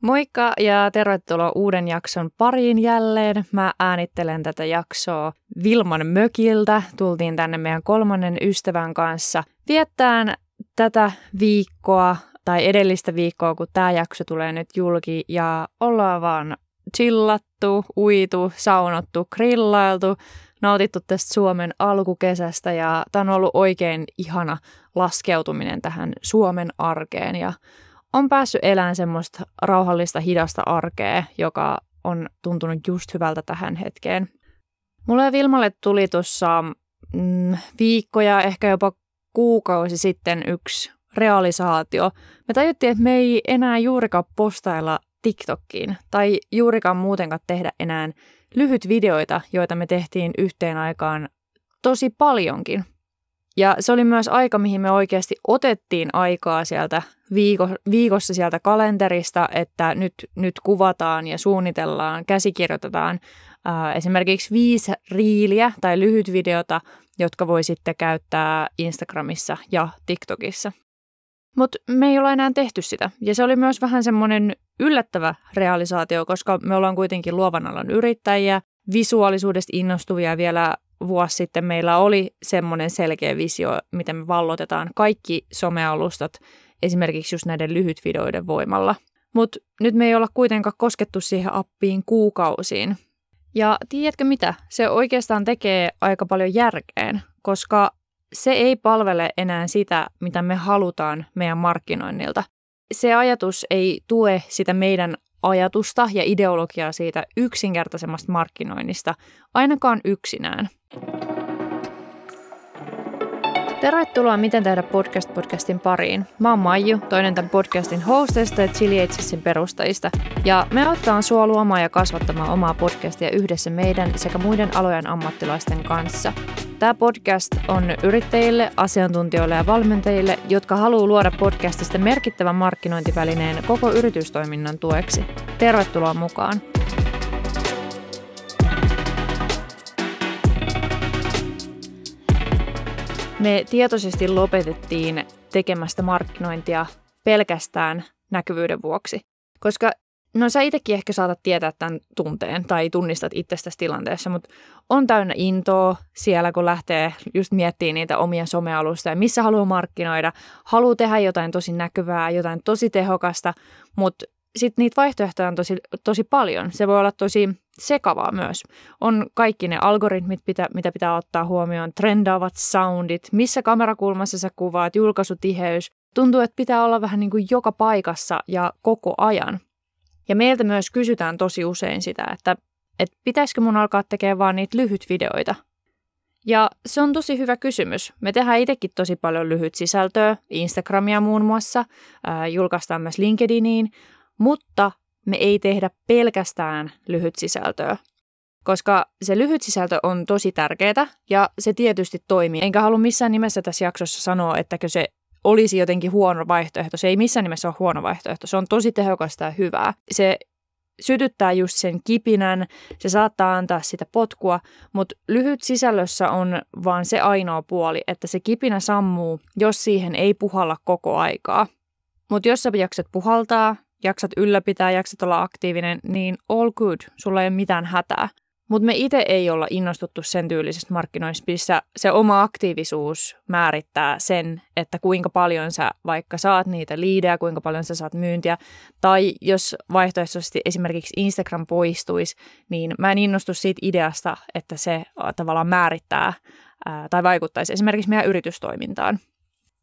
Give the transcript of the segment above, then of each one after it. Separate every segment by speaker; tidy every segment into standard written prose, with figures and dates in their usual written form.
Speaker 1: Moikka ja tervetuloa uuden jakson pariin jälleen. Mä äänittelen tätä jaksoa Vilman mökiltä. Tultiin tänne meidän 3. ystävän kanssa viettään tätä viikkoa tai edellistä viikkoa, kun tää jakso tulee nyt julki ja ollaan vaan chillattu, uitu, saunottu, grillailtu, nautittu tästä Suomen alkukesästä ja tää on ollut oikein ihana laskeutuminen tähän Suomen arkeen ja on päässyt elämään semmoista rauhallista, hidasta arkea, joka on tuntunut just hyvältä tähän hetkeen. Mulle ja Vilmalle tuli tuossa viikkoja, ehkä jopa kuukausi sitten yksi realisaatio. Me tajuttiin, että me ei enää juurikaan postailla TikTokiin tai juurikaan muutenkaan tehdä enää lyhyt videoita, joita me tehtiin yhteen aikaan tosi paljonkin. Ja se oli myös aika, mihin me oikeasti otettiin aikaa sieltä viikossa sieltä kalenterista, että nyt kuvataan ja suunnitellaan, käsikirjoitetaan esimerkiksi 5 riiliä tai lyhytvideota, jotka voi sitten käyttää Instagramissa ja TikTokissa. Mutta me ei olla enää tehty sitä. Ja se oli myös vähän semmoinen yllättävä realisaatio, koska me ollaan kuitenkin luovan alan yrittäjiä, visuaalisuudesta innostuvia vielä. Vuosi sitten meillä oli semmoinen selkeä visio, miten me vallotetaan kaikki somealustat esimerkiksi just näiden lyhytvideoiden voimalla. Mutta nyt me ei olla kuitenkaan koskettu siihen appiin kuukausiin. Ja tiedätkö mitä? Se oikeastaan tekee aika paljon järkeen, koska se ei palvele enää sitä, mitä me halutaan meidän markkinoinnilta. Se ajatus ei tue sitä meidän ajatusta ja ideologiaa siitä yksinkertaisemmasta markkinoinnista, ainakaan yksinään. Tervetuloa Miten tehdä podcastin pariin. Mä oon Maiju, toinen tämän podcastin hosteista ja Chili Agensin perustajista. Ja me auttaa sua luomaan ja kasvattamaan omaa podcastia yhdessä meidän sekä muiden alojen ammattilaisten kanssa. Tämä podcast on yrittäjille, asiantuntijoille ja valmentajille, jotka haluaa luoda podcastista merkittävän markkinointivälineen koko yritystoiminnan tueksi. Tervetuloa mukaan! Me tietoisesti lopetettiin tekemästä markkinointia pelkästään näkyvyyden vuoksi, koska sä itsekin ehkä saatat tietää tämän tunteen tai tunnistat itsestäsi tilanteessa, mutta on täynnä intoa siellä, kun lähtee just miettimään niitä omia somealustoja, missä haluaa markkinoida, haluaa tehdä jotain tosi näkyvää, jotain tosi tehokasta, mutta sitten niitä vaihtoehtoja on tosi paljon. Se voi olla tosi sekavaa myös. On kaikki ne algoritmit, mitä pitää ottaa huomioon, trendaavat soundit, missä kamerakulmassa sä kuvaat, julkaisutiheys. Tuntuu, että pitää olla vähän niin kuin joka paikassa ja koko ajan. Ja meiltä myös kysytään tosi usein sitä, että pitäisikö mun alkaa tekemään vaan niitä lyhytvideoita. Ja se on tosi hyvä kysymys. Me tehdään itsekin tosi paljon lyhyt sisältöä, Instagramia muun muassa, julkaistaan myös LinkedIniin, mutta me ei tehdä pelkästään lyhyt sisältöä, koska se lyhyt sisältö on tosi tärkeää ja se tietysti toimii. Enkä halua missään nimessä tässä jaksossa sanoa, että se olisi jotenkin huono vaihtoehto. Se ei missään nimessä ole huono vaihtoehto. Se on tosi tehokasta ja hyvää. Se sytyttää just sen kipinän, se saattaa antaa sitä potkua, mutta lyhyt sisällössä on vaan se ainoa puoli, että se kipinä sammuu, jos siihen ei puhalla koko aikaa. Mutta jos sä jaksat puhaltaa, jaksat ylläpitää, jaksat olla aktiivinen, niin all good, sulla ei ole mitään hätää. Mutta me itse ei olla innostuttu sen tyylisestä markkinoinnista, missä se oma aktiivisuus määrittää sen, että kuinka paljon sä vaikka saat niitä liidejä, kuinka paljon sä saat myyntiä. Tai jos vaihtoehtoisesti esimerkiksi Instagram poistuisi, niin mä en innostu siitä ideasta, että se tavallaan määrittää tai vaikuttaisi esimerkiksi meidän yritystoimintaan.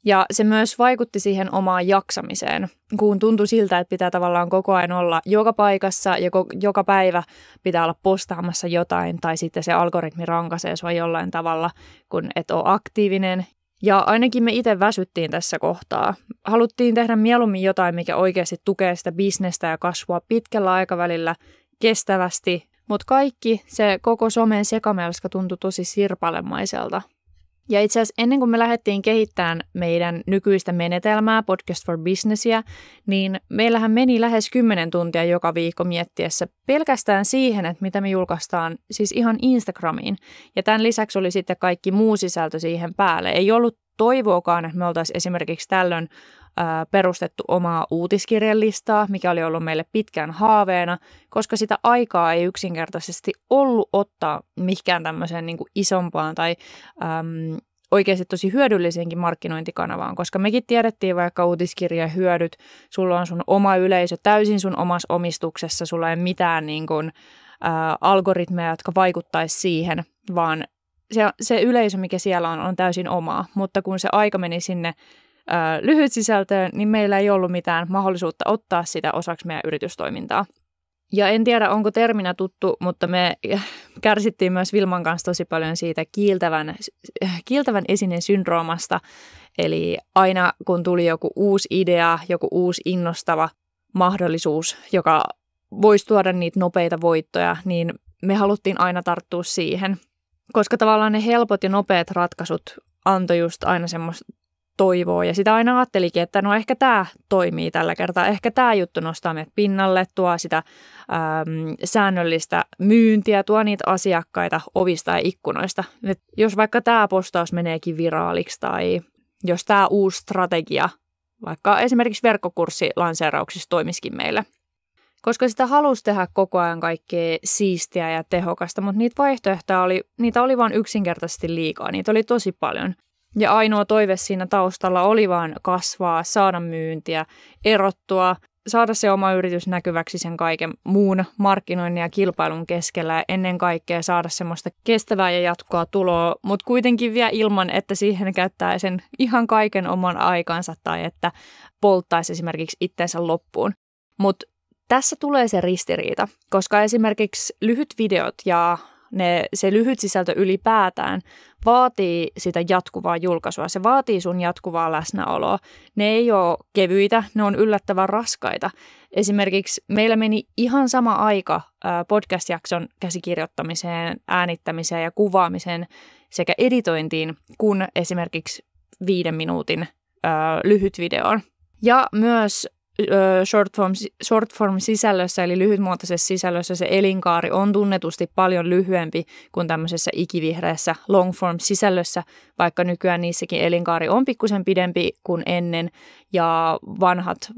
Speaker 1: Ja se myös vaikutti siihen omaan jaksamiseen, kun tuntui siltä, että pitää tavallaan koko ajan olla joka paikassa ja joka päivä pitää olla postaamassa jotain tai sitten se algoritmi rankaisee sua jollain tavalla, kun et ole aktiivinen. Ja ainakin me itse väsyttiin tässä kohtaa. Haluttiin tehdä mieluummin jotain, mikä oikeasti tukee sitä bisnestä ja kasvua pitkällä aikavälillä kestävästi, mutta kaikki se koko somen sekamelska tuntui tosi sirpalemaiselta. Ja itse asiassa ennen kuin me lähdettiin kehittämään meidän nykyistä menetelmää, Podcast for Businessia, niin meillähän meni lähes 10 tuntia joka viikko miettiessä pelkästään siihen, että mitä me julkaistaan siis ihan Instagramiin. Ja tämän lisäksi oli sitten kaikki muu sisältö siihen päälle. Ei ollut toivoakaan, että me oltaisiin esimerkiksi tällöin perustettu omaa uutiskirjelistaa, mikä oli ollut meille pitkään haaveena, koska sitä aikaa ei yksinkertaisesti ollut ottaa mihinkään tämmöiseen niin kuin isompaan tai oikeasti tosi hyödylliseenkin markkinointikanavaan, koska mekin tiedettiin vaikka uutiskirjan hyödyt, sulla on sun oma yleisö täysin sun omassa omistuksessa, sulla ei mitään niin kuin, algoritmeja, jotka vaikuttaisi siihen, vaan se yleisö, mikä siellä on täysin omaa, mutta kun se aika meni sinne lyhyt sisältöön, niin meillä ei ollut mitään mahdollisuutta ottaa sitä osaksi meidän yritystoimintaa. Ja en tiedä, onko terminä tuttu, mutta me kärsittiin myös Vilman kanssa tosi paljon siitä kiiltävän esineen syndroomasta. Eli aina kun tuli joku uusi idea, joku uusi innostava mahdollisuus, joka voisi tuoda niitä nopeita voittoja, niin me haluttiin aina tarttua siihen. Koska tavallaan ne helpot ja nopeat ratkaisut antoi just aina semmoista toivoa. Ja sitä aina ajattelikin, että no ehkä tämä toimii tällä kertaa. Ehkä tämä juttu nostaa meidät pinnalle, tuo sitä säännöllistä myyntiä, tuo niitä asiakkaita ovista ja ikkunoista. Et jos vaikka tämä postaus meneekin viraaliksi tai jos tämä uusi strategia, vaikka esimerkiksi verkkokurssilanseerauksissa toimisikin meille. Koska sitä halusi tehdä koko ajan kaikkea siistiä ja tehokasta, mutta niitä vaihtoehtoja oli vain yksinkertaisesti liikaa. Niitä oli tosi paljon. Ja ainoa toive siinä taustalla oli vaan kasvaa, saada myyntiä, erottua, saada se oma yritys näkyväksi sen kaiken muun markkinoinnin ja kilpailun keskellä ja ennen kaikkea saada semmoista kestävää ja jatkoa tuloa, mutta kuitenkin vielä ilman, että siihen käyttää sen ihan kaiken oman aikansa tai että polttaisi esimerkiksi itteensä loppuun. Mutta tässä tulee se ristiriita, koska esimerkiksi lyhyt videot ja se lyhyt sisältö ylipäätään vaatii sitä jatkuvaa julkaisua. Se vaatii sun jatkuvaa läsnäoloa. Ne ei ole kevyitä, ne on yllättävän raskaita. Esimerkiksi meillä meni ihan sama aika podcast-jakson käsikirjoittamiseen, äänittämiseen ja kuvaamiseen sekä editointiin kuin esimerkiksi 5 minuutin lyhyt videoon. Ja myös short form sisällössä eli lyhytmuotoisessa sisällössä se elinkaari on tunnetusti paljon lyhyempi kuin tämmöisessä ikivihreässä long form sisällössä, vaikka nykyään niissäkin elinkaari on pikkusen pidempi kuin ennen ja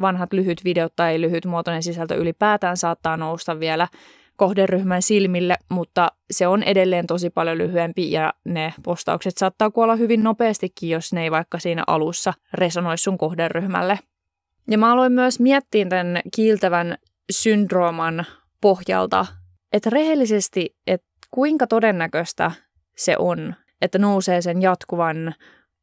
Speaker 1: vanhat lyhyt videot tai lyhytmuotoinen sisältö ylipäätään saattaa nousta vielä kohderyhmän silmille, mutta se on edelleen tosi paljon lyhyempi ja ne postaukset saattaa kuolla hyvin nopeastikin, jos ne ei vaikka siinä alussa resonoi sun kohderyhmälle. Ja mä aloin myös miettiä tämän kiiltävän syndrooman pohjalta, että rehellisesti, että kuinka todennäköistä se on, että nousee sen jatkuvan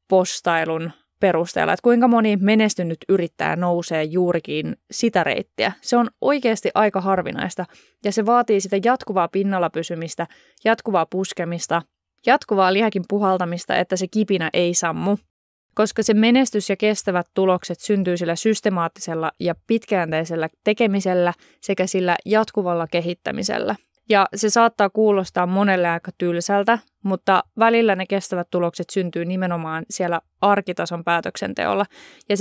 Speaker 1: postailun perusteella, että kuinka moni menestynyt yrittäjä nousee juurikin sitä reittiä. Se on oikeasti aika harvinaista ja se vaatii sitä jatkuvaa pinnalla pysymistä, jatkuvaa puskemista, jatkuvaa lihakin puhaltamista, että se kipinä ei sammu. Koska se menestys ja kestävät tulokset syntyy sillä systemaattisella ja pitkäjänteisellä tekemisellä sekä sillä jatkuvalla kehittämisellä. Ja se saattaa kuulostaa monelle aika tylsältä, mutta välillä ne kestävät tulokset syntyy nimenomaan siellä arkitason päätöksenteolla. Ja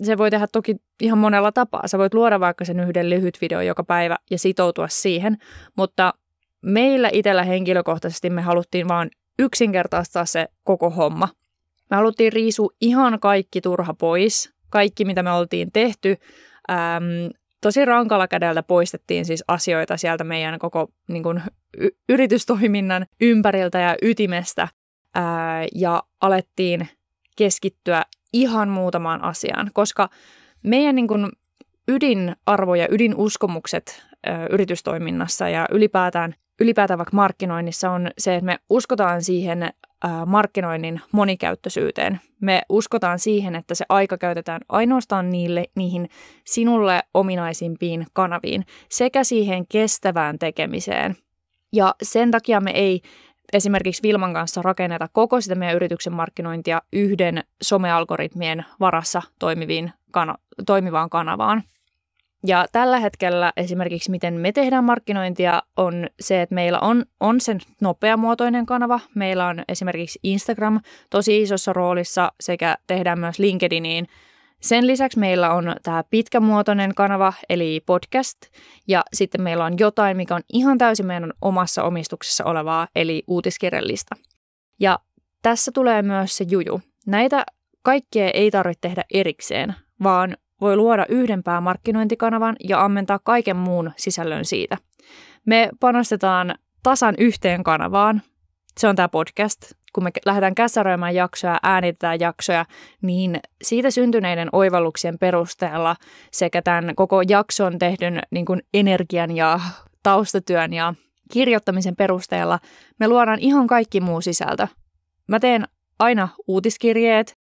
Speaker 1: se voi tehdä toki ihan monella tapaa. Sä voit luoda vaikka sen yhden lyhyt video joka päivä ja sitoutua siihen, mutta meillä itsellä henkilökohtaisesti me haluttiin vaan yksinkertaistaa se koko homma. Me haluttiin riisua ihan kaikki turha pois, kaikki mitä me oltiin tehty. Tosi rankalla kädellä poistettiin siis asioita sieltä meidän koko niin kuin, yritystoiminnan ympäriltä ja ytimestä ja alettiin keskittyä ihan muutamaan asiaan, koska meidän niin kuin, ydinarvo ja ydinuskomukset yritystoiminnassa ja ylipäätään vaikka markkinoinnissa on se, että me uskotaan siihen markkinoinnin monikäyttöisyyteen. Me uskotaan siihen, että se aika käytetään ainoastaan niihin sinulle ominaisimpiin kanaviin sekä siihen kestävään tekemiseen. Ja sen takia me ei esimerkiksi Vilman kanssa rakenneta koko sitä meidän yrityksen markkinointia yhden somealgoritmien varassa toimivaan kanavaan. Ja tällä hetkellä esimerkiksi miten me tehdään markkinointia on se, että meillä on sen nopeamuotoinen kanava. Meillä on esimerkiksi Instagram tosi isossa roolissa sekä tehdään myös LinkedIniin. Sen lisäksi meillä on tämä pitkämuotoinen kanava eli podcast ja sitten meillä on jotain, mikä on ihan täysin meidän omassa omistuksessa olevaa eli uutiskirjallista. Ja tässä tulee myös se juju. Näitä kaikkea ei tarvitse tehdä erikseen, vaan voi luoda yhden päämarkkinointikanavan ja ammentaa kaiken muun sisällön siitä. Me panostetaan tasan yhteen kanavaan. Se on tämä podcast. Kun me lähdetään käsäröimään jaksoja, äänitetään jaksoja, niin siitä syntyneiden oivalluksien perusteella sekä tämän koko jakson tehdyn niin kuin energian ja taustatyön ja kirjoittamisen perusteella me luodaan ihan kaikki muu sisältö. Mä teen aina uutiskirjeet.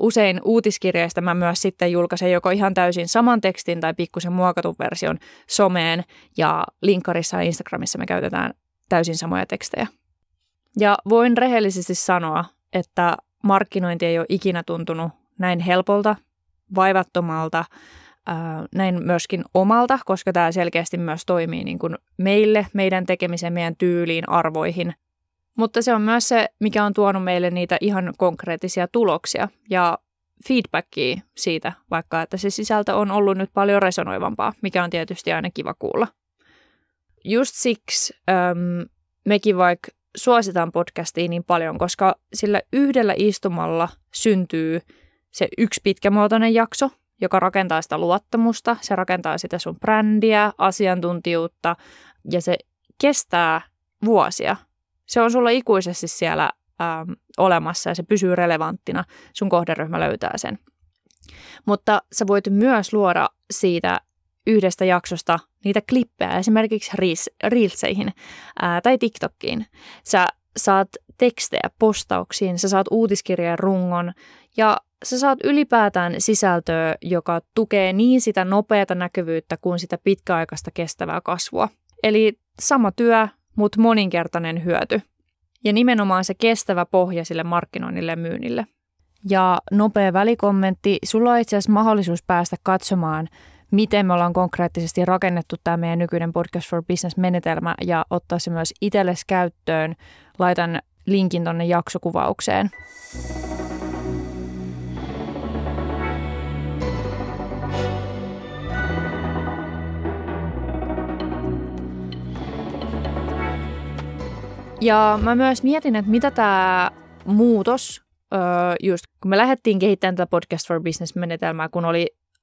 Speaker 1: Usein uutiskirjeistä mä myös sitten julkaisen joko ihan täysin saman tekstin tai pikkusen muokatun version someen ja linkkarissa ja Instagramissa me käytetään täysin samoja tekstejä. Ja voin rehellisesti sanoa, että markkinointi ei ole ikinä tuntunut näin helpolta, vaivattomalta, näin myöskin omalta, koska tämä selkeästi myös toimii niin kuin meille, meidän tekemiseen, meidän tyyliin, arvoihin. Mutta se on myös se, mikä on tuonut meille niitä ihan konkreettisia tuloksia ja feedbackia siitä, vaikka että se sisältö on ollut nyt paljon resonoivampaa, mikä on tietysti aina kiva kuulla. Just siksi mekin vaikka suositaan podcastia niin paljon, koska sillä yhdellä istumalla syntyy se yksi pitkämuotoinen jakso, joka rakentaa sitä luottamusta, se rakentaa sitä sun brändiä, asiantuntijuutta ja se kestää vuosia. Se on sulla ikuisesti siellä olemassa ja se pysyy relevanttina, sun kohderyhmä löytää sen. Mutta sä voit myös luoda siitä yhdestä jaksosta niitä klippejä esimerkiksi Reelseihin tai TikTokiin. Sä saat tekstejä postauksiin, sä saat uutiskirjeen rungon ja sä saat ylipäätään sisältöä, joka tukee niin sitä nopeata näkyvyyttä kuin sitä pitkäaikaista kestävää kasvua. Eli sama työ, mutta moninkertainen hyöty. Ja nimenomaan se kestävä pohja sille markkinoinnille ja myynnille. Ja nopea välikommentti, sulla on itse asiassa mahdollisuus päästä katsomaan, miten me ollaan konkreettisesti rakennettu tämä meidän nykyinen Podcast for Business-menetelmä ja ottaa se myös itsellesi käyttöön. Laitan linkin tonne jaksokuvaukseen. Ja mä myös mietin, että mitä tämä muutos, just kun me lähdettiin kehittämään tätä Podcast for Business-menetelmää, kun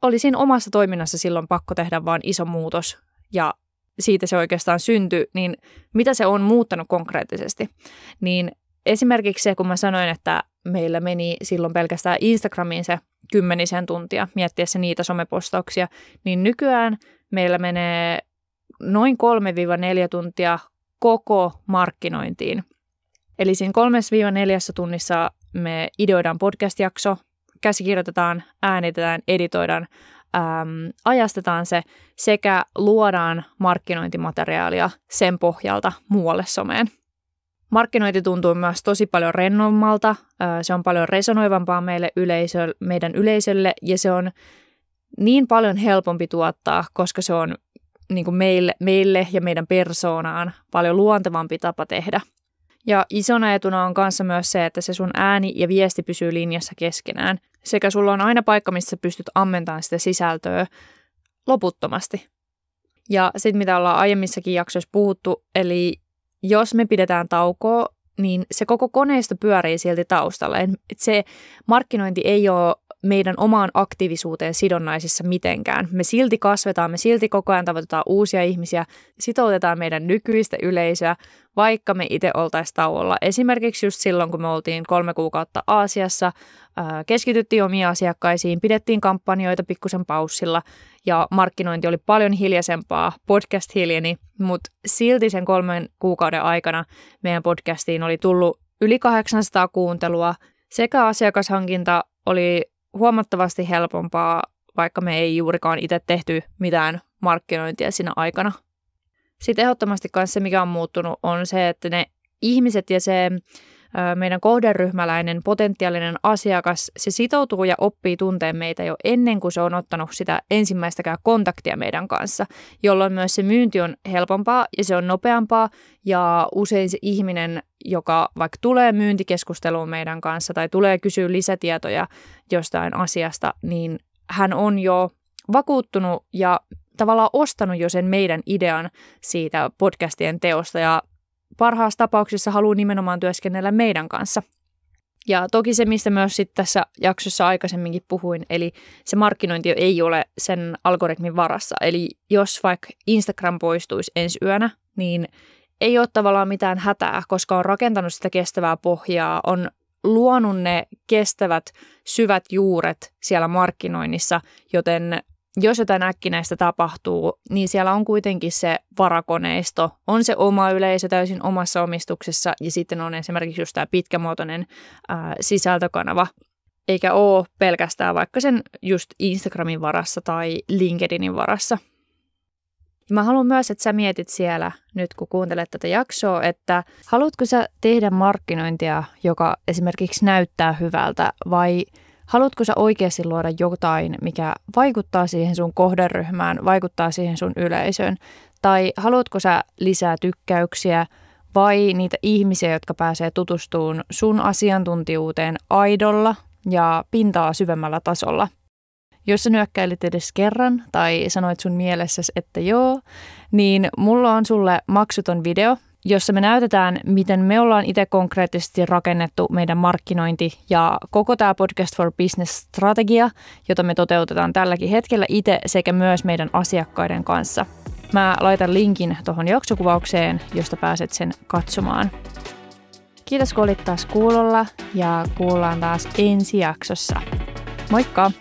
Speaker 1: oli siinä omassa toiminnassa silloin pakko tehdä vaan iso muutos ja siitä se oikeastaan syntyi, niin mitä se on muuttanut konkreettisesti? Niin esimerkiksi se, kun mä sanoin, että meillä meni silloin pelkästään Instagramiin se 10 tuntia miettiessä niitä somepostauksia, niin nykyään meillä menee noin 3-4 tuntia koko markkinointiin. Eli siinä 3-4 tunnissa me ideoidaan podcast-jakso, käsikirjoitetaan, äänitetään, editoidaan, ajastetaan se sekä luodaan markkinointimateriaalia sen pohjalta muualle someen. Markkinointi tuntuu myös tosi paljon rennommalta, se on paljon resonoivampaa meidän yleisölle ja se on niin paljon helpompi tuottaa, koska se on niin kuin meille ja meidän persoonaan paljon luontevampi tapa tehdä. Ja isona etuna on kanssa myös se, että se sun ääni ja viesti pysyy linjassa keskenään. Sekä sulla on aina paikka, missä pystyt ammentamaan sitä sisältöä loputtomasti. Ja sitten mitä ollaan aiemmissakin jaksoissa puhuttu, eli jos me pidetään taukoa, niin se koko koneisto pyörii silti taustalla. Et se markkinointi ei ole meidän omaan aktiivisuuteen sidonnaisissa mitenkään. Me silti kasvetaan, me silti koko ajan tavoitetaan uusia ihmisiä, sitoutetaan meidän nykyistä yleisöä, vaikka me itse oltaisiin tauolla. Esimerkiksi just silloin, kun me oltiin 3 kuukautta Aasiassa, keskityttiin omiin asiakkaisiin, pidettiin kampanjoita pikkusen paussilla ja markkinointi oli paljon hiljaisempaa, podcast hiljeni, mutta silti sen 3 kuukauden aikana meidän podcastiin oli tullut yli 800 kuuntelua sekä asiakashankinta oli huomattavasti helpompaa, vaikka me ei juurikaan itse tehty mitään markkinointia siinä aikana. Sitten ehdottomasti myös se, mikä on muuttunut, on se, että ne ihmiset ja se meidän kohderyhmäläinen potentiaalinen asiakas, se sitoutuu ja oppii tunteen meitä jo ennen kuin se on ottanut sitä ensimmäistäkään kontaktia meidän kanssa, jolloin myös se myynti on helpompaa ja se on nopeampaa ja usein se ihminen, joka vaikka tulee myyntikeskusteluun meidän kanssa tai tulee kysyä lisätietoja jostain asiasta, niin hän on jo vakuuttunut ja tavallaan ostanut jo sen meidän idean siitä podcastien teosta ja parhaassa tapauksessa haluaa nimenomaan työskennellä meidän kanssa. Ja toki se, mistä myös sit tässä jaksossa aikaisemminkin puhuin, eli se markkinointi ei ole sen algoritmin varassa. Eli jos vaikka Instagram poistuisi ensi yönä, niin ei ole tavallaan mitään hätää, koska on rakentanut sitä kestävää pohjaa, on luonut ne kestävät syvät juuret siellä markkinoinnissa, joten jos jotain äkkinäistä tapahtuu, niin siellä on kuitenkin se varakoneisto, on se oma yleisö täysin omassa omistuksessa ja sitten on esimerkiksi just tämä pitkämuotoinen sisältökanava, eikä ole pelkästään vaikka sen just Instagramin varassa tai LinkedInin varassa. Mä haluan myös, että sä mietit siellä nyt, kun kuuntelet tätä jaksoa, että haluatko sä tehdä markkinointia, joka esimerkiksi näyttää hyvältä, vai haluatko sä oikeasti luoda jotain, mikä vaikuttaa siihen sun kohderyhmään, vaikuttaa siihen sun yleisöön, tai haluatko sä lisää tykkäyksiä vai niitä ihmisiä, jotka pääsee tutustumaan sun asiantuntijuuteen aidolla ja pintaa syvemmällä tasolla. Jos sä nyökkäilit edes kerran tai sanoit sun mielessäsi, että joo, niin mulla on sulle maksuton video, jossa me näytetään, miten me ollaan itse konkreettisesti rakennettu meidän markkinointi ja koko tämä Podcast for Business-strategia, jota me toteutetaan tälläkin hetkellä itse sekä myös meidän asiakkaiden kanssa. Mä laitan linkin tuohon jaksokuvaukseen, josta pääset sen katsomaan. Kiitos kun olit taas kuulolla ja kuullaan taas ensi jaksossa. Moikka!